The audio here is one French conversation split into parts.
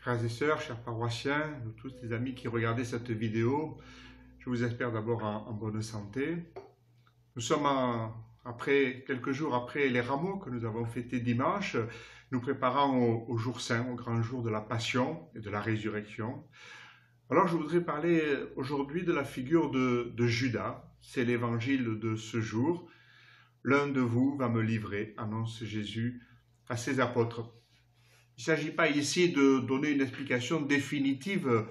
Frères et sœurs, chers paroissiens, nous tous les amis qui regardaient cette vidéo, je vous espère d'abord en bonne santé. Nous sommes après quelques jours après les rameaux que nous avons fêtés dimanche, nous préparant au jour saint, au grand jour de la Passion et de la Résurrection. Alors je voudrais parler aujourd'hui de la figure de Judas. C'est l'évangile de ce jour. L'un de vous va me livrer, annonce Jésus à ses apôtres. Il ne s'agit pas ici de donner une explication définitive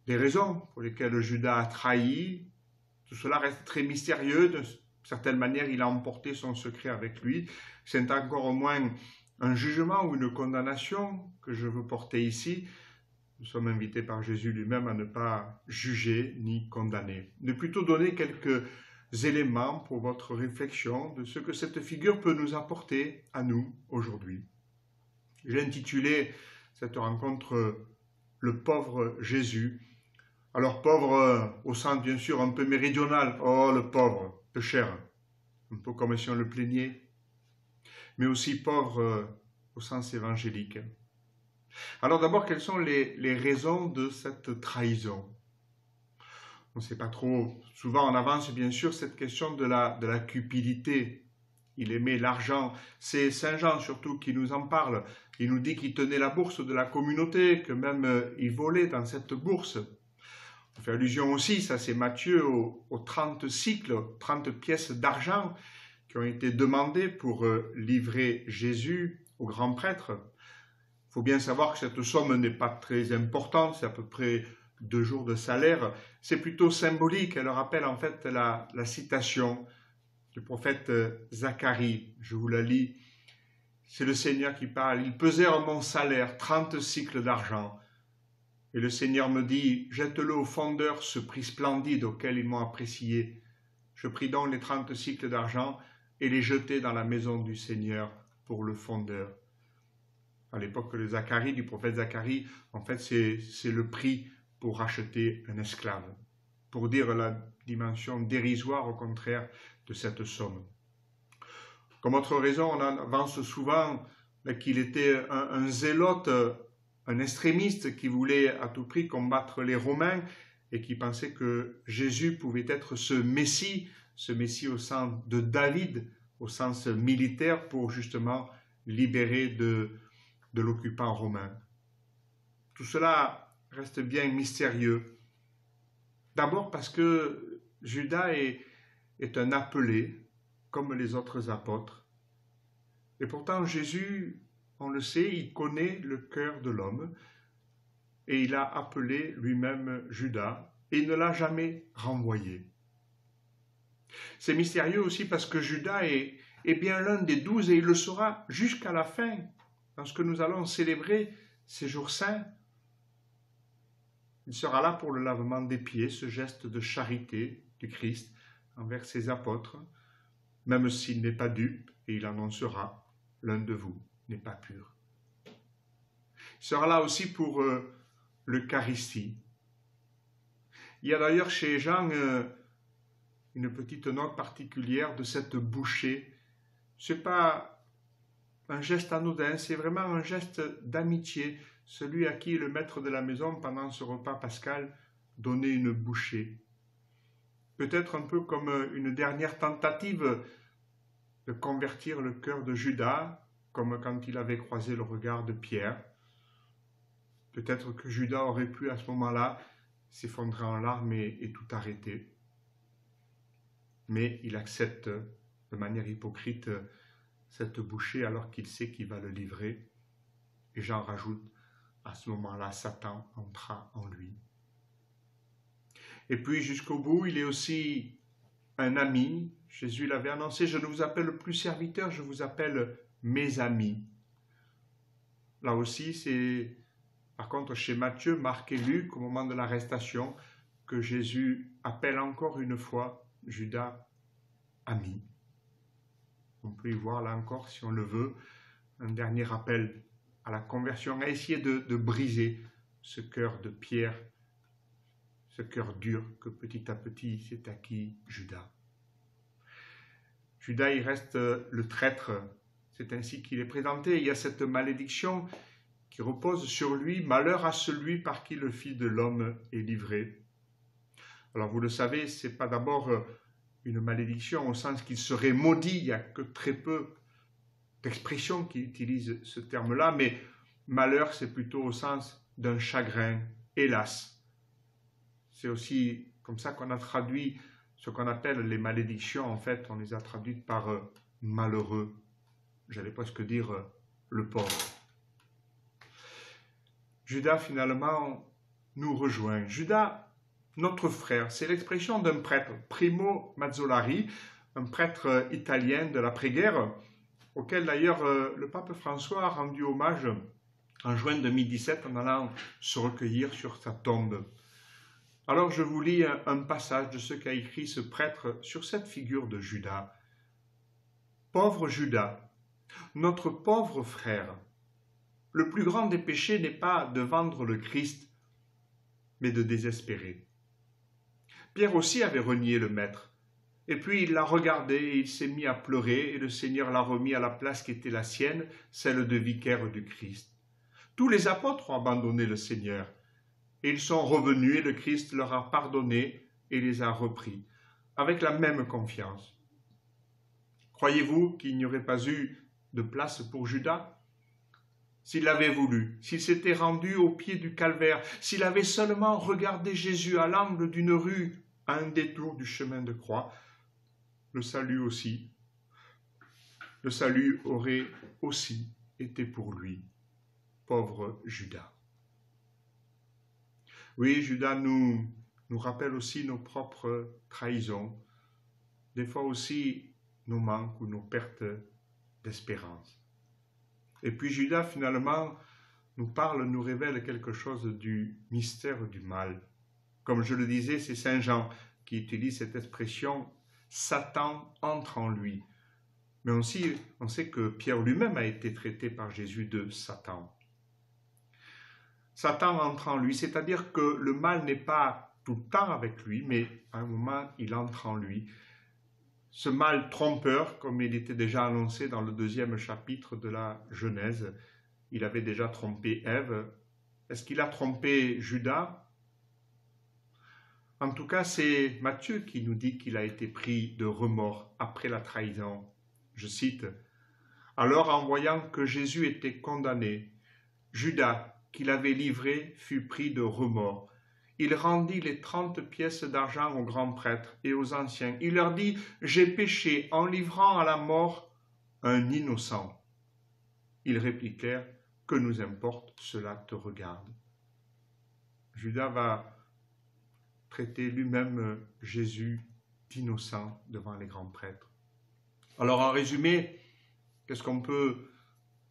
des raisons pour lesquelles Judas a trahi. Tout cela reste très mystérieux. De certaine manière, il a emporté son secret avec lui. C'est encore au moins un jugement ou une condamnation que je veux porter ici. Nous sommes invités par Jésus lui-même à ne pas juger ni condamner, mais plutôt donner quelques éléments pour votre réflexion de ce que cette figure peut nous apporter à nous aujourd'hui. J'ai intitulé cette rencontre « Le pauvre Jésus ». Alors pauvre au sens bien sûr un peu méridional, oh le pauvre, peu cher, un peu comme si on le plaignait, mais aussi pauvre au sens évangélique. Alors d'abord, quelles sont les raisons de cette trahison? On ne sait pas trop, souvent en avance bien sûr cette question de la cupidité. Il aimait l'argent, c'est Saint Jean surtout qui nous en parle. Il nous dit qu'il tenait la bourse de la communauté, que même il volait dans cette bourse. On fait allusion aussi, ça c'est Matthieu, aux 30 cycles, 30 pièces d'argent qui ont été demandées pour livrer Jésus au grand prêtre. Il faut bien savoir que cette somme n'est pas très importante, c'est à peu près 2 jours de salaire. C'est plutôt symbolique, elle rappelle en fait la citation du prophète Zacharie. Je vous la lis. C'est le Seigneur qui parle. Il pesait mon salaire, 30 cycles d'argent. Et le Seigneur me dit, jette-le au fondeur ce prix splendide auquel ils m'ont apprécié. Je pris donc les 30 cycles d'argent et les jetai dans la maison du Seigneur pour le fondeur. À l'époque de Zacharie, du prophète Zacharie, en fait, c'est le prix pour racheter un esclave. Pour dire la dimension dérisoire, au contraire, de cette somme. Comme autre raison, on avance souvent qu'il était un zélote, un extrémiste qui voulait à tout prix combattre les Romains et qui pensait que Jésus pouvait être ce Messie au sens de David, au sens militaire, pour justement libérer de l'occupant romain. Tout cela reste bien mystérieux. D'abord parce que Judas est un appelé, comme les autres apôtres. Et pourtant, Jésus, on le sait, il connaît le cœur de l'homme et il a appelé lui-même Judas et il ne l'a jamais renvoyé. C'est mystérieux aussi parce que Judas est bien l'un des 12 et il le sera jusqu'à la fin, lorsque nous allons célébrer ces jours saints. Il sera là pour le lavement des pieds, ce geste de charité du Christ envers ses apôtres, même s'il n'est pas dupe, et il annoncera, l'un de vous n'est pas pur. Il sera là aussi pour l'Eucharistie. Il y a d'ailleurs chez Jean une petite note particulière de cette bouchée. Ce n'est pas un geste anodin, c'est vraiment un geste d'amitié. Celui à qui le maître de la maison, pendant ce repas pascal, donnait une bouchée. Peut-être un peu comme une dernière tentative de convertir le cœur de Judas, comme quand il avait croisé le regard de Pierre. Peut-être que Judas aurait pu à ce moment-là s'effondrer en larmes et tout arrêter. Mais il accepte de manière hypocrite cette bouchée alors qu'il sait qu'il va le livrer. Et Jean rajoute, à ce moment-là, Satan entra en lui. Et puis jusqu'au bout, il est aussi un ami. Jésus l'avait annoncé, je ne vous appelle plus serviteur, je vous appelle mes amis. Là aussi, c'est par contre chez Matthieu, Marc et Luc, au moment de l'arrestation, que Jésus appelle encore une fois Judas ami. On peut y voir là encore, si on le veut, un dernier appel à la conversion, à essayer de briser ce cœur de pierre, ce cœur dur que petit à petit s'est acquis Judas. Judas, il reste le traître, c'est ainsi qu'il est présenté. Il y a cette malédiction qui repose sur lui, malheur à celui par qui le Fils de l'homme est livré. Alors vous le savez, ce n'est pas d'abord une malédiction au sens qu'il serait maudit, il n'y a que très peu d'expressions qui utilisent ce terme-là, mais malheur c'est plutôt au sens d'un chagrin, hélas. C'est aussi comme ça qu'on a traduit ce qu'on appelle les malédictions, en fait, on les a traduites par malheureux. J'allais presque dire le pauvre. Judas, finalement, nous rejoint. Judas, notre frère, c'est l'expression d'un prêtre, Primo Mazzolari, un prêtre italien de l'après-guerre, auquel d'ailleurs le pape François a rendu hommage en juin 2017 en allant se recueillir sur sa tombe. Alors je vous lis un passage de ce qu'a écrit ce prêtre sur cette figure de Judas. Pauvre Judas, notre pauvre frère, le plus grand des péchés n'est pas de vendre le Christ, mais de désespérer. Pierre aussi avait renié le Maître, et puis il l'a regardé et il s'est mis à pleurer, et le Seigneur l'a remis à la place qui était la sienne, celle de vicaire du Christ. Tous les apôtres ont abandonné le Seigneur, et ils sont revenus et le Christ leur a pardonné et les a repris, avec la même confiance. Croyez-vous qu'il n'y aurait pas eu de place pour Judas? S'il l'avait voulu, s'il s'était rendu au pied du calvaire, s'il avait seulement regardé Jésus à l'angle d'une rue, à un détour du chemin de croix, le salut aurait aussi été pour lui, pauvre Judas. Oui, Judas nous rappelle aussi nos propres trahisons, des fois aussi nos manques ou nos pertes d'espérance. Et puis Judas, finalement, nous révèle quelque chose du mystère du mal. Comme je le disais, c'est Saint Jean qui utilise cette expression « Satan entre en lui ». Mais aussi, on sait que Pierre lui-même a été traité par Jésus de Satan. Satan entre en lui, c'est-à-dire que le mal n'est pas tout le temps avec lui, mais à un moment, il entre en lui. Ce mal trompeur, comme il était déjà annoncé dans le 2e chapitre de la Genèse, il avait déjà trompé Ève. Est-ce qu'il a trompé Judas? En tout cas, c'est Matthieu qui nous dit qu'il a été pris de remords après la trahison. Je cite, « Alors, en voyant que Jésus était condamné, Judas, qu'il avait livré, fut pris de remords. Il rendit les 30 pièces d'argent aux grands prêtres et aux anciens. Il leur dit, « J'ai péché en livrant à la mort un innocent. » Ils répliquèrent, « Que nous importe, cela te regarde. » Judas va traiter lui-même Jésus d'innocent devant les grands prêtres. Alors en résumé, qu'est-ce qu'on peut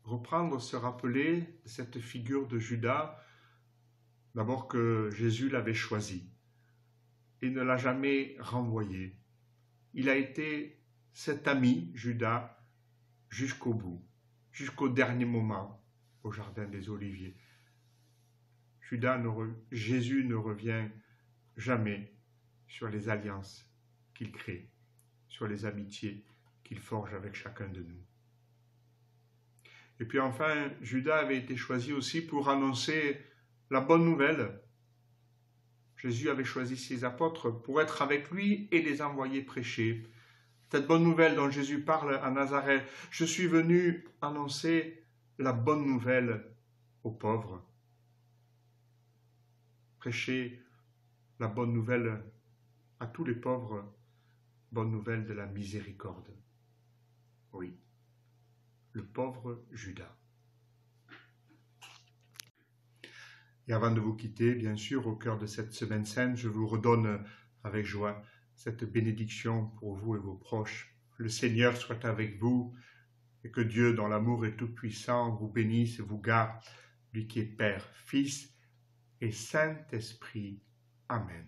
reprendre, se rappeler de cette figure de Judas? D'abord que Jésus l'avait choisi et ne l'a jamais renvoyé. Il a été cet ami, Judas, jusqu'au bout, jusqu'au dernier moment au Jardin des Oliviers. Jésus ne revient jamais sur les alliances qu'il crée, sur les amitiés qu'il forge avec chacun de nous. Et puis enfin, Judas avait été choisi aussi pour annoncer la bonne nouvelle. Jésus avait choisi ses apôtres pour être avec lui et les envoyer prêcher. Cette bonne nouvelle dont Jésus parle à Nazareth, « Je suis venu annoncer la bonne nouvelle aux pauvres. » Prêcher la bonne nouvelle à tous les pauvres, bonne nouvelle de la miséricorde. Oui, le pauvre Judas. Et avant de vous quitter, bien sûr, au cœur de cette Semaine Sainte, je vous redonne avec joie cette bénédiction pour vous et vos proches. Le Seigneur soit avec vous et que Dieu, dont l'amour est tout-puissant, vous bénisse et vous garde, lui qui est Père, Fils et Saint-Esprit. Amen.